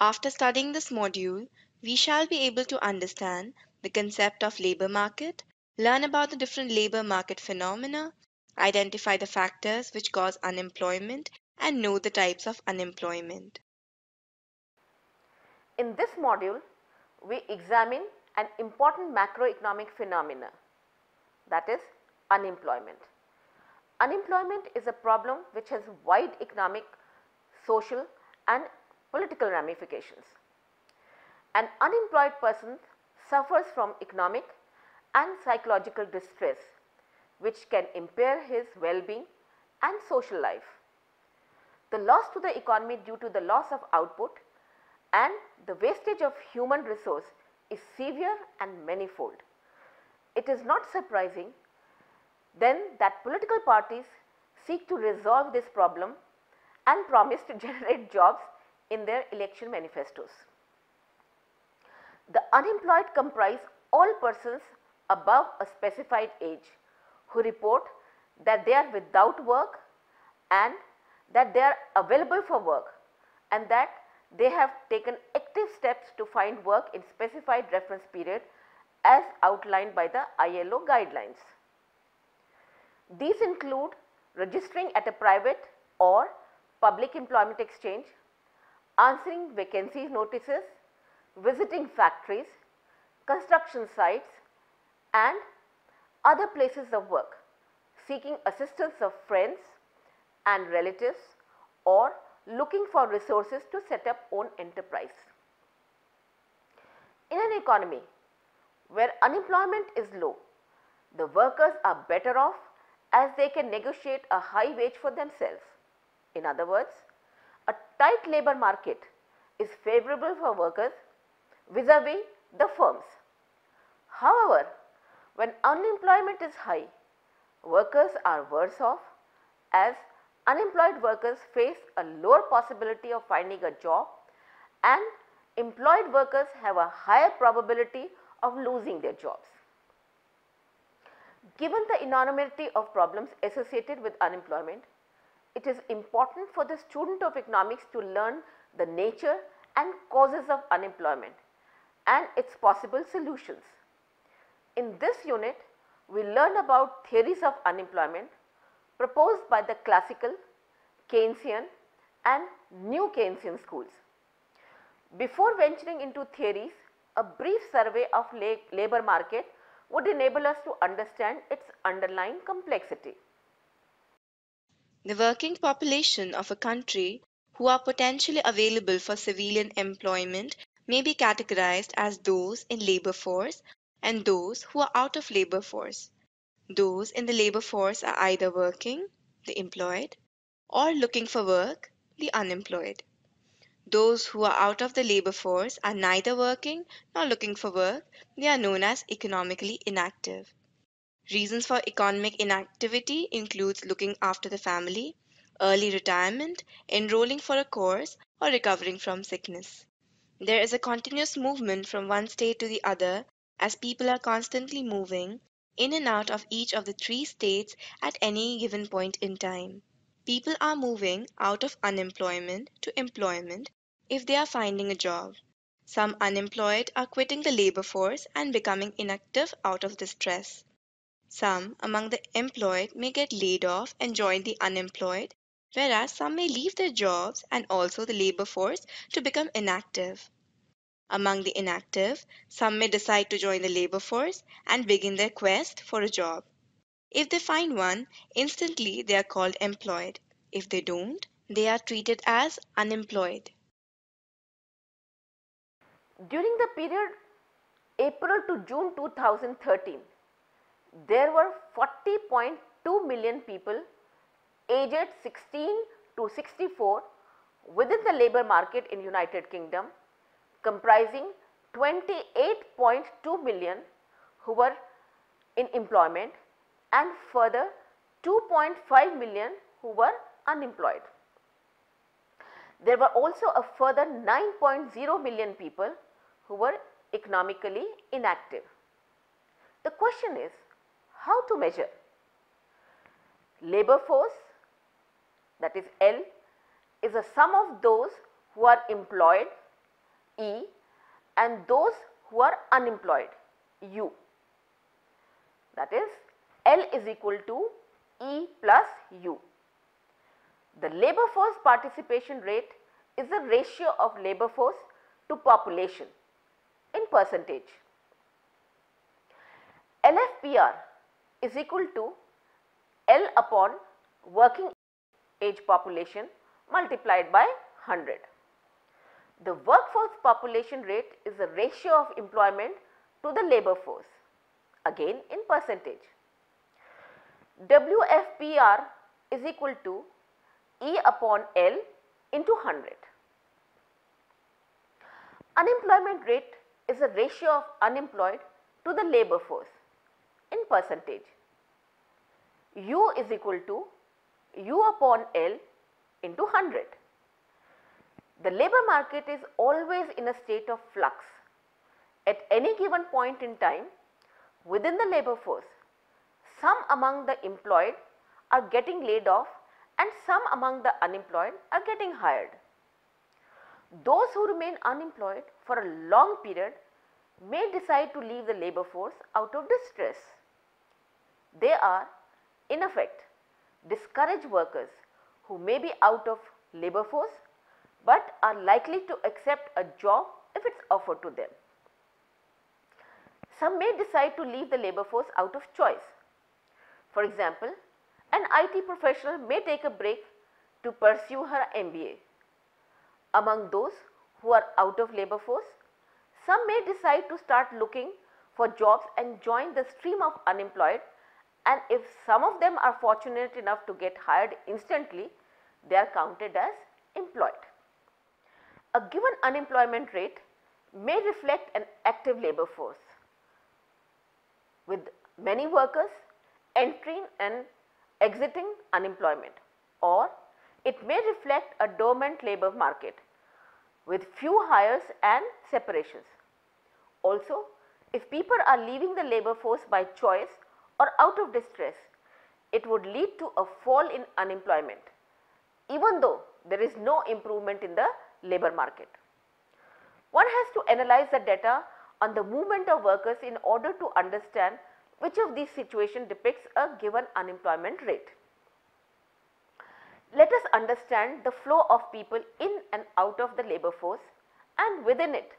After studying this module, we shall be able to understand the concept of labor market, learn about the different labor market phenomena, identify the factors which cause unemployment, and know the types of unemployment. In this module, we examine an important macroeconomic phenomena, that is unemployment. Unemployment is a problem which has wide economic, social and political ramifications. An unemployed person suffers from economic and psychological distress which can impair his well-being and social life. The loss to the economy due to the loss of output and the wastage of human resource is severe and manifold. It is not surprising then that political parties seek to resolve this problem and promise to generate jobs in their election manifestos. The unemployed comprise all persons above a specified age who report that they are without work and that they are available for work and that they have taken active steps to find work in specified reference period as outlined by the ILO guidelines. These include registering at a private or public employment exchange, answering vacancies notices, visiting factories, construction sites and other places of work, seeking assistance of friends and relatives or looking for resources to set up own enterprise. In an economy where unemployment is low, the workers are better off as they can negotiate a high wage for themselves. In other words, a tight labor market is favorable for workers vis-a-vis the firms. However, when unemployment is high, workers are worse off as unemployed workers face a lower possibility of finding a job and employed workers have a higher probability of losing their jobs. Given the enormity of problems associated with unemployment, it is important for the student of economics to learn the nature and causes of unemployment and its possible solutions. In this unit, we learn about theories of unemployment proposed by the classical, Keynesian and new Keynesian schools. Before venturing into theories, a brief survey of labor market would enable us to understand its underlying complexity. The working population of a country who are potentially available for civilian employment may be categorized as those in labor force and those who are out of labor force. Those in the labor force are either working, the employed, or looking for work, the unemployed. Those who are out of the labor force are neither working nor looking for work. They are known as economically inactive. Reasons for economic inactivity includes looking after the family, early retirement, enrolling for a course, or recovering from sickness. There is a continuous movement from one state to the other as people are constantly moving in and out of each of the three states at any given point in time. People are moving out of unemployment to employment if they are finding a job. Some unemployed are quitting the labor force and becoming inactive out of distress. Some among the employed may get laid off and join the unemployed, whereas some may leave their jobs and also the labor force to become inactive. Among the inactive, some may decide to join the labor force and begin their quest for a job. If they find one, instantly they are called employed. If they don't, they are treated as unemployed. During the period April to June 2013, there were 40.2 million people aged 16 to 64 within the labor market in United Kingdom, comprising 28.2 million who were in employment and further 2.5 million who were unemployed. There were also a further 9.0 million people who were economically inactive. The question is, how to measure? Labor force, that is L, is a sum of those who are employed E, and those who are unemployed, U. That is, L is equal to E plus U. The labor force participation rate is the ratio of labor force to population in percentage. LFPR is equal to L upon working age population multiplied by 100. The workforce population rate is the ratio of employment to the labor force, again in percentage. WFPR is equal to E upon L into 100. Unemployment rate is the ratio of unemployed to the labor force in percentage. U is equal to U upon L into 100. The labor market is always in a state of flux. At any given point in time, within the labor force, some among the employed are getting laid off and some among the unemployed are getting hired. Those who remain unemployed for a long period may decide to leave the labor force out of distress. They are, in effect, discouraged workers who may be out of labor force but are likely to accept a job if it is offered to them. Some may decide to leave the labor force out of choice. For example, an IT professional may take a break to pursue her MBA. Among those who are out of labor force, some may decide to start looking for jobs and join the stream of unemployed, and if some of them are fortunate enough to get hired instantly, they are counted as employed. A given unemployment rate may reflect an active labor force with many workers entering and exiting unemployment, or it may reflect a dormant labor market with few hires and separations. Also, if people are leaving the labor force by choice or out of distress, it would lead to a fall in unemployment, even though there is no improvement in the labor market. One has to analyze the data on the movement of workers in order to understand which of these situations depicts a given unemployment rate. Let us understand the flow of people in and out of the labor force and within it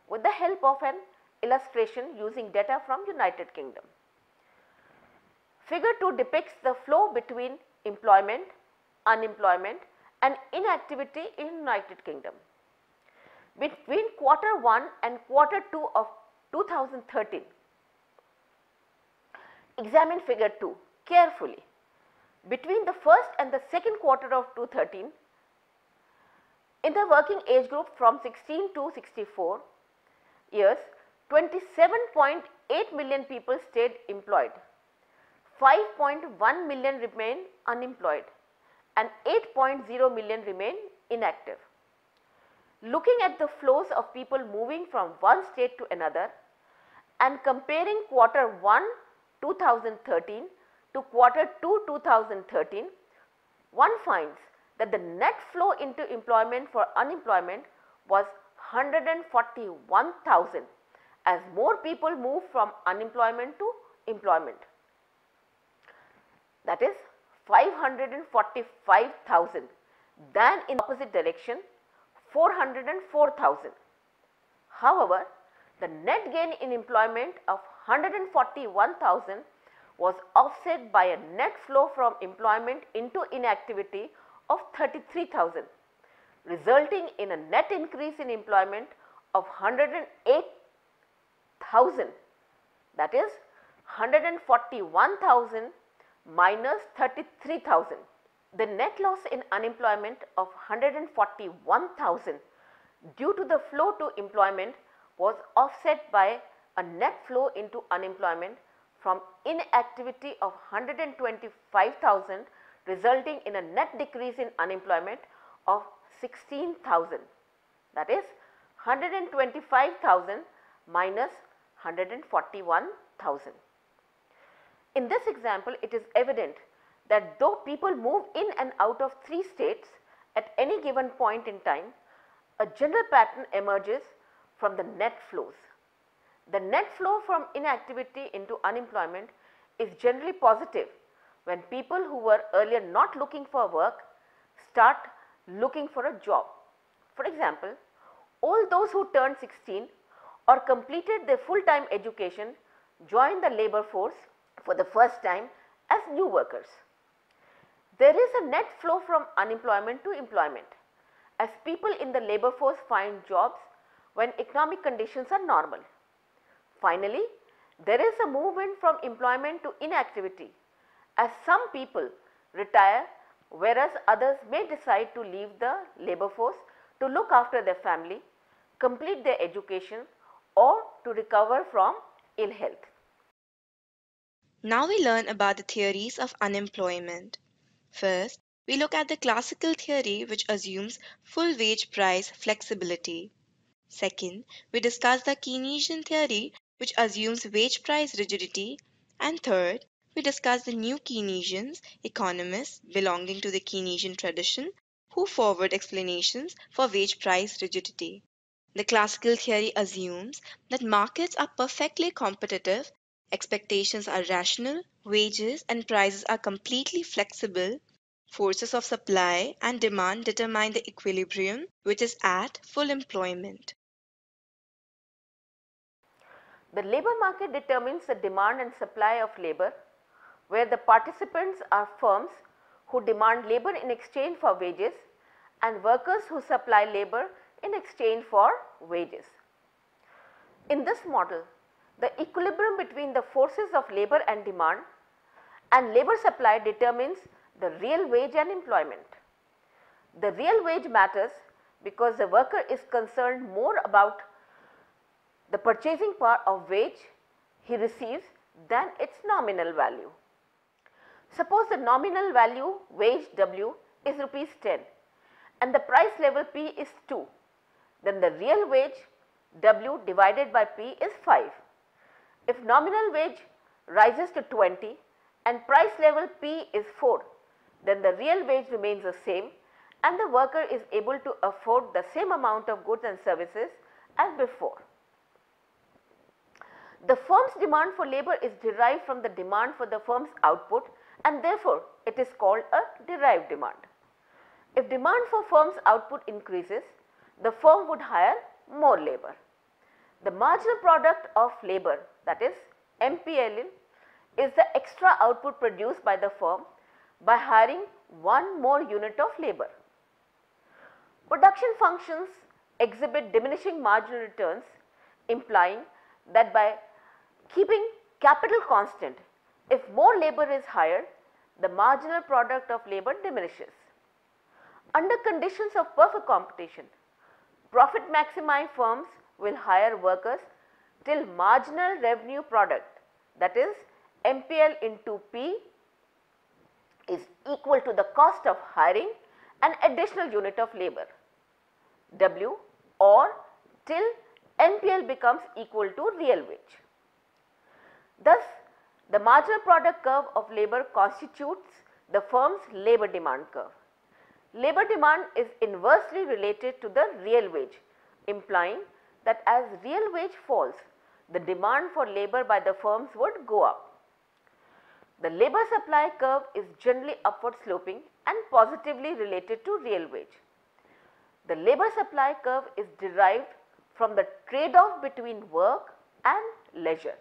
with the help of an illustration using data from United Kingdom. Figure 2 depicts the flow between employment, unemployment and inactivity in United Kingdom. Between quarter 1 and quarter 2 of 2013, examine figure 2 carefully. Between the first and the second quarter of 2013, in the working age group from 16 to 64 years, 27.8 million people stayed employed, 5.1 million remained unemployed and 8.0 million remained inactive. Looking at the flows of people moving from one state to another and comparing quarter 1 2013 to quarter 2 2013, one finds that the net flow into employment for unemployment was 141,000 as more people moved from unemployment to employment. That is 545,000 than in opposite direction 404,000. However, the net gain in employment of 141,000 was offset by a net flow from employment into inactivity of 33,000, resulting in a net increase in employment of 108,000, that is 141,000 minus 33,000. The net loss in unemployment of 141,000 due to the flow to employment was offset by a net flow into unemployment from inactivity of 125,000, resulting in a net decrease in unemployment of 16,000, that is 125,000 minus 141,000. In this example, it is evident that though people move in and out of 3 states at any given point in time, a general pattern emerges from the net flows. The net flow from inactivity into unemployment is generally positive when people who were earlier not looking for work start looking for a job. For example, all those who turned 16 or completed their full-time education join the labor force for the first time as new workers. There is a net flow from unemployment to employment as people in the labor force find jobs when economic conditions are normal. Finally, there is a movement from employment to inactivity as some people retire whereas others may decide to leave the labor force to look after their family, complete their education or to recover from ill health. Now we learn about the theories of unemployment. First, we look at the classical theory which assumes full wage price flexibility. Second, we discuss the Keynesian theory which assumes wage price rigidity. And third, we discuss the new Keynesians, economists belonging to the Keynesian tradition, who forward explanations for wage price rigidity. The classical theory assumes that markets are perfectly competitive, expectations are rational, wages and prices are completely flexible, forces of supply and demand determine the equilibrium which is at full employment. The labor market determines the demand and supply of labor, where the participants are firms who demand labor in exchange for wages and workers who supply labor in exchange for wages. In this model, the equilibrium between the forces of labor and demand and labor supply determines the real wage and employment. The real wage matters because the worker is concerned more about the purchasing power of wage he receives than its nominal value. Suppose the nominal value wage W is rupees 10 and the price level P is 2, then the real wage W divided by P is 5. If nominal wage rises to 20 and price level P is 4, then the real wage remains the same and the worker is able to afford the same amount of goods and services as before. The firm's demand for labor is derived from the demand for the firm's output and therefore it is called a derived demand. If demand for firm's output increases, the firm would hire more labor. The marginal product of labor, that is MPL, is the extra output produced by the firm by hiring one more unit of labor. Production functions exhibit diminishing marginal returns, implying that by keeping capital constant, if more labor is hired, the marginal product of labor diminishes. Under conditions of perfect competition, profit maximizing firms will hire workers till marginal revenue product, that is MPL into P, is equal to the cost of hiring an additional unit of labor, W, or till MPL becomes equal to real wage. Thus, the marginal product curve of labor constitutes the firm's labor demand curve. Labor demand is inversely related to the real wage, implying that as real wage falls, the demand for labor by the firms would go up. The labor supply curve is generally upward sloping and positively related to real wage. The labor supply curve is derived from the trade-off between work and leisure.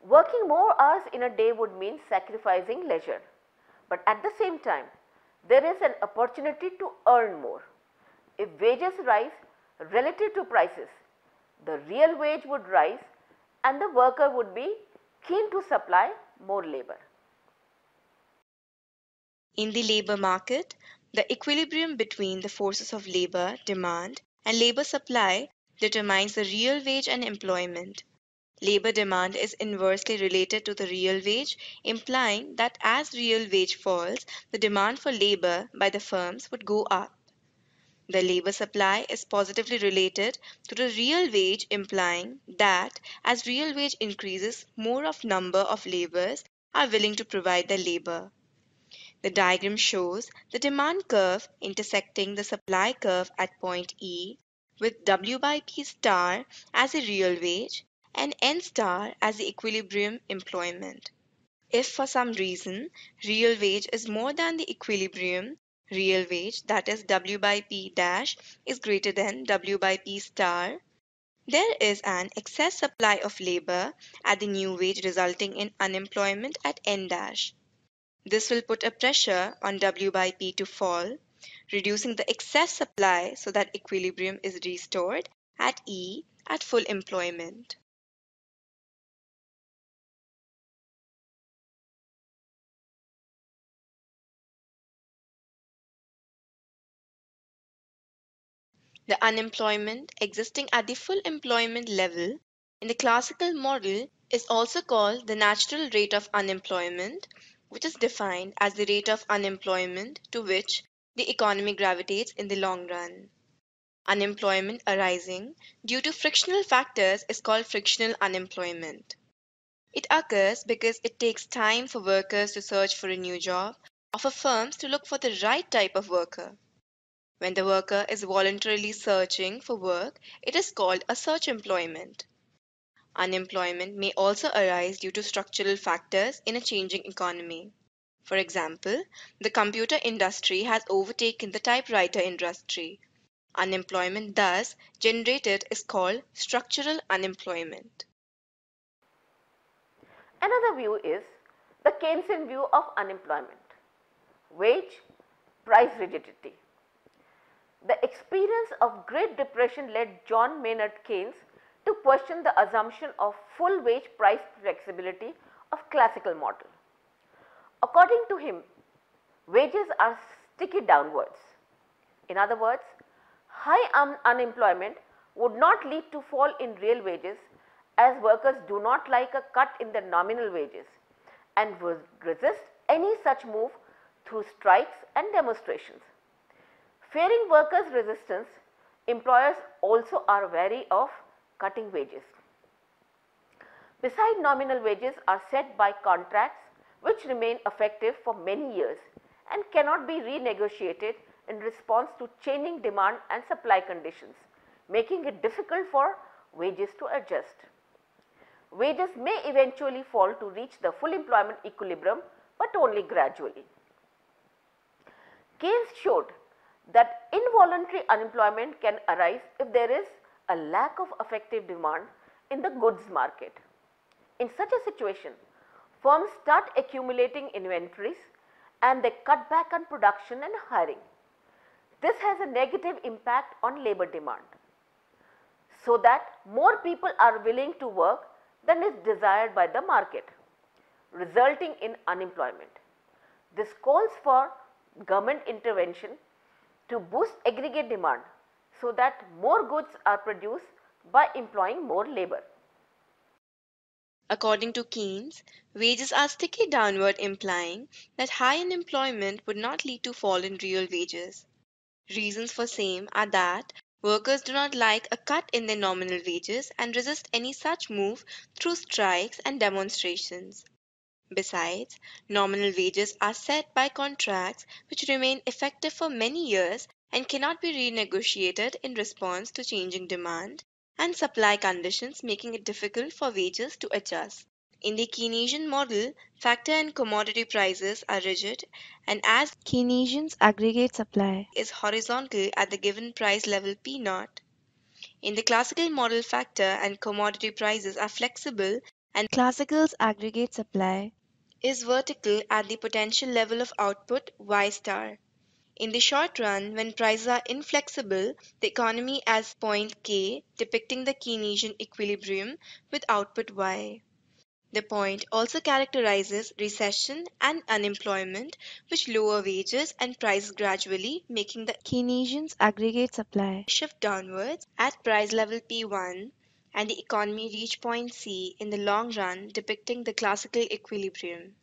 Working more hours in a day would mean sacrificing leisure, but at the same time, there is an opportunity to earn more. If wages rise relative to prices, the real wage would rise and the worker would be keen to supply more labor. In the labor market, the equilibrium between the forces of labor demand and labor supply determines the real wage and employment. Labor demand is inversely related to the real wage, implying that as real wage falls, the demand for labor by the firms would go up. The labor supply is positively related to the real wage, implying that as real wage increases, more of number of laborers are willing to provide the labor. The diagram shows the demand curve intersecting the supply curve at point E, with W by P star as a real wage and N star as the equilibrium employment. If for some reason real wage is more than the equilibrium real wage, that is W by P dash is greater than W by P star, there is an excess supply of labor at the new wage resulting in unemployment at N dash. This will put a pressure on W by P to fall, reducing the excess supply so that equilibrium is restored at E at full employment. The unemployment existing at the full employment level in the classical model is also called the natural rate of unemployment, which is defined as the rate of unemployment to which the economy gravitates in the long run. Unemployment arising due to frictional factors is called frictional unemployment. It occurs because it takes time for workers to search for a new job or for firms to look for the right type of worker. When the worker is voluntarily searching for work, it is called a search employment. Unemployment may also arise due to structural factors in a changing economy. For example, the computer industry has overtaken the typewriter industry. Unemployment thus generated is called structural unemployment. Another view is the Keynesian view of unemployment, wage price rigidity. The experience of Great Depression led John Maynard Keynes to question the assumption of full wage price flexibility of classical model. According to him, wages are sticky downwards. In other words, high unemployment would not lead to fall in real wages as workers do not like a cut in their nominal wages and would resist any such move through strikes and demonstrations. Fearing workers' resistance, employers also are wary of cutting wages. Besides, nominal wages are set by contracts which remain effective for many years and cannot be renegotiated in response to changing demand and supply conditions, making it difficult for wages to adjust. Wages may eventually fall to reach the full employment equilibrium, but only gradually. Keynes showed that involuntary unemployment can arise if there is a lack of effective demand in the goods market. In such a situation, firms start accumulating inventories and they cut back on production and hiring. This has a negative impact on labor demand, so that more people are willing to work than is desired by the market, resulting in unemployment. This calls for government intervention to boost aggregate demand so that more goods are produced by employing more labor. According to Keynes, wages are sticky downward, implying that high unemployment would not lead to fall in real wages. Reasons for same are that workers do not like a cut in their nominal wages and resist any such move through strikes and demonstrations. Besides, nominal wages are set by contracts which remain effective for many years and cannot be renegotiated in response to changing demand and supply conditions, making it difficult for wages to adjust. In the Keynesian model, factor and commodity prices are rigid, and as Keynesian's aggregate supply is horizontal at the given price level P naught. In the classical model, factor and commodity prices are flexible, and classical's aggregate supply is vertical at the potential level of output Y star. In the short run, when prices are inflexible, the economy as point K depicting the Keynesian equilibrium with output Y. The point also characterizes recession and unemployment, which lower wages and prices gradually, making the Keynesian's aggregate supply shift downwards at price level P1 and the economy reach point C in the long run, depicting the classical equilibrium.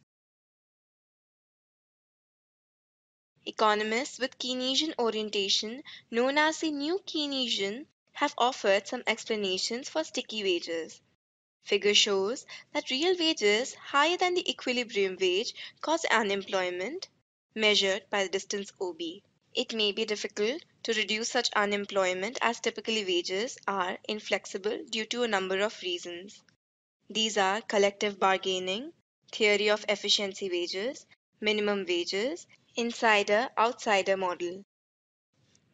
Economists with Keynesian orientation, known as the New Keynesian, have offered some explanations for sticky wages. Figure shows that real wages higher than the equilibrium wage cause unemployment, measured by the distance OB. It may be difficult to reduce such unemployment as typically wages are inflexible due to a number of reasons. These are collective bargaining, theory of efficiency wages, minimum wages, insider outsider model.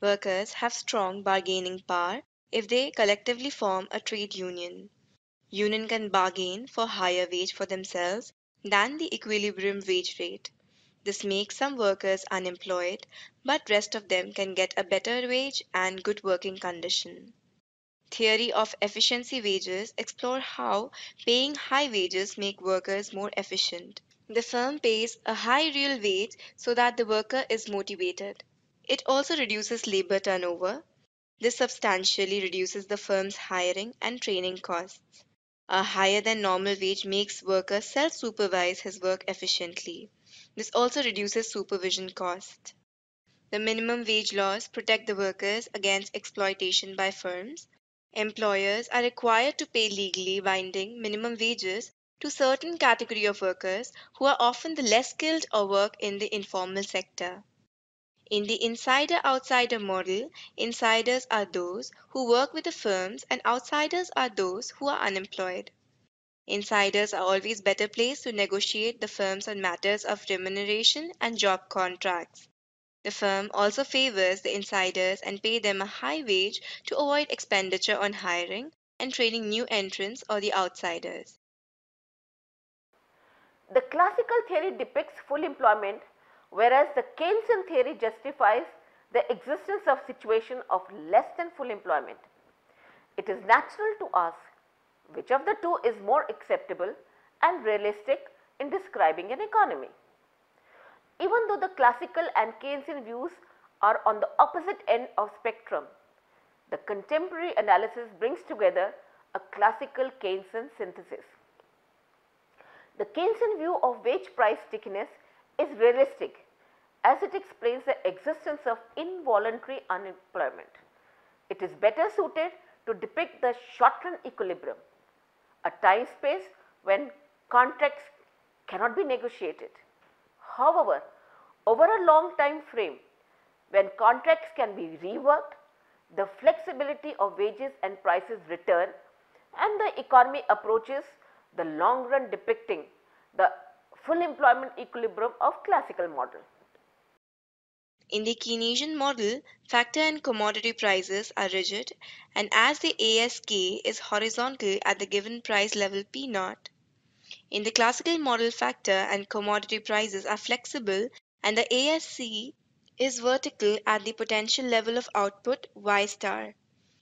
Workers have strong bargaining power if they collectively form a trade union. Union can bargain for higher wage for themselves than the equilibrium wage rate. This makes some workers unemployed, but rest of them can get a better wage and good working condition. Theory of efficiency wages explore how paying high wages make workers more efficient. The firm pays a high real wage so that the worker is motivated. It also reduces labor turnover. This substantially reduces the firm's hiring and training costs. A higher than normal wage makes worker self-supervise his work efficiently. This also reduces supervision costs. The minimum wage laws protect the workers against exploitation by firms. Employers are required to pay legally binding minimum wages to certain category of workers who are often the less skilled or work in the informal sector. In the insider outsider model, insiders are those who work with the firms and outsiders are those who are unemployed. Insiders are always better placed to negotiate the firms on matters of remuneration and job contracts. The firm also favors the insiders and pay them a high wage to avoid expenditure on hiring and training new entrants or the outsiders. The classical theory depicts full employment, whereas the Keynesian theory justifies the existence of situation of less than full employment. It is natural to ask which of the two is more acceptable and realistic in describing an economy. Even though the classical and Keynesian views are on the opposite end of spectrum, the contemporary analysis brings together a classical Keynesian synthesis. The Keynesian view of wage price stickiness is realistic as it explains the existence of involuntary unemployment. It is better suited to depict the short-run equilibrium, a time space when contracts cannot be negotiated. However, over a long time frame, when contracts can be reworked, the flexibility of wages and prices return and the economy approaches the long run depicting the full employment equilibrium of classical model. In the Keynesian model, factor and commodity prices are rigid, and as the ASK is horizontal at the given price level P naught. In the classical model, factor and commodity prices are flexible, and the ASC is vertical at the potential level of output Y star.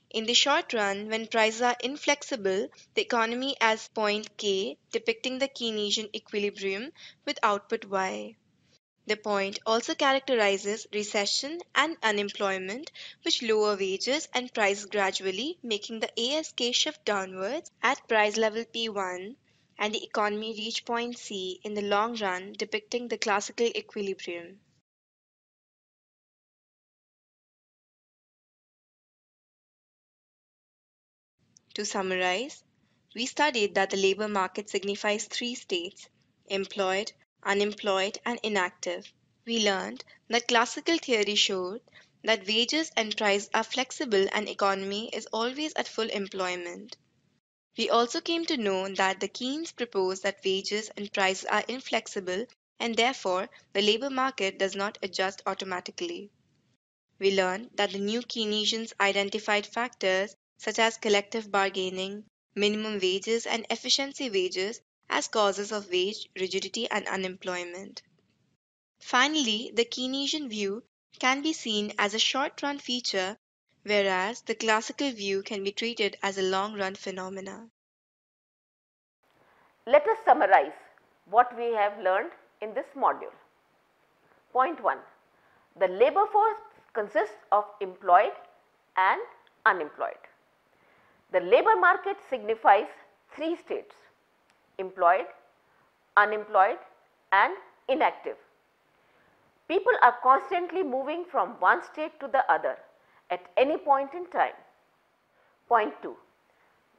In the short run, when prices are inflexible, the economy as point K, depicting the Keynesian equilibrium with output Y. The point also characterizes recession and unemployment, which lower wages and prices gradually, making the ASK shift downwards at price level P1 and the economy reach point C in the long run, depicting the classical equilibrium. To summarize, we studied that the labor market signifies three states: employed, unemployed, and inactive. We learned that classical theory showed that wages and price are flexible and economy is always at full employment. We also came to know that the Keynes proposed that wages and prices are inflexible and therefore the labor market does not adjust automatically. We learned that the new Keynesians identified factors such as collective bargaining, minimum wages, and efficiency wages as causes of wage rigidity and unemployment. Finally, the Keynesian view can be seen as a short run feature, whereas the classical view can be treated as a long run phenomena. Let us summarize what we have learned in this module. Point 1. The labor force consists of employed and unemployed. The labor market signifies three states: employed, unemployed, and inactive. People are constantly moving from one state to the other at any point in time. Point 2.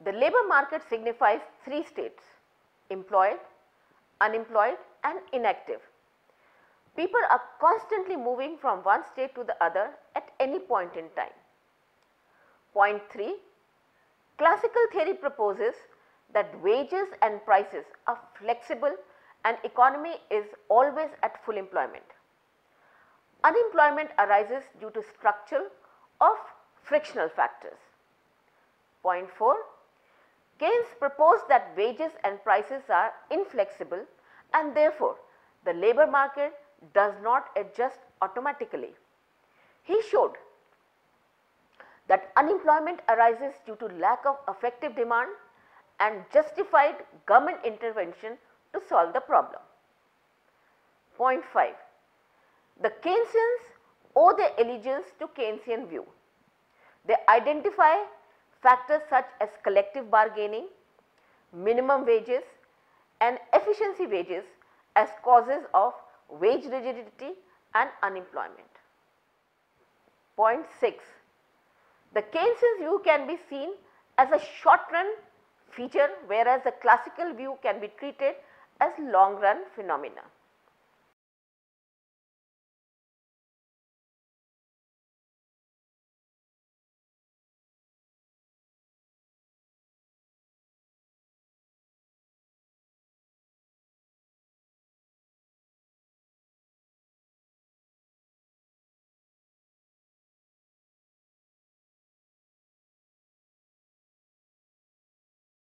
The labor market signifies three states: employed, unemployed, and inactive. People are constantly moving from one state to the other at any point in time. Point 3. Classical theory proposes that wages and prices are flexible and economy is always at full employment. Unemployment arises due to structural or frictional factors. Point 4. Keynes proposed that wages and prices are inflexible and therefore the labour market does not adjust automatically. He showed that unemployment arises due to lack of effective demand and justified government intervention to solve the problem. Point 5. The Keynesians owe their allegiance to Keynesian view. They identify factors such as collective bargaining, minimum wages and efficiency wages as causes of wage rigidity and unemployment. Point 6. The Keynesian view can be seen as a short run feature, whereas the classical view can be treated as long run phenomena.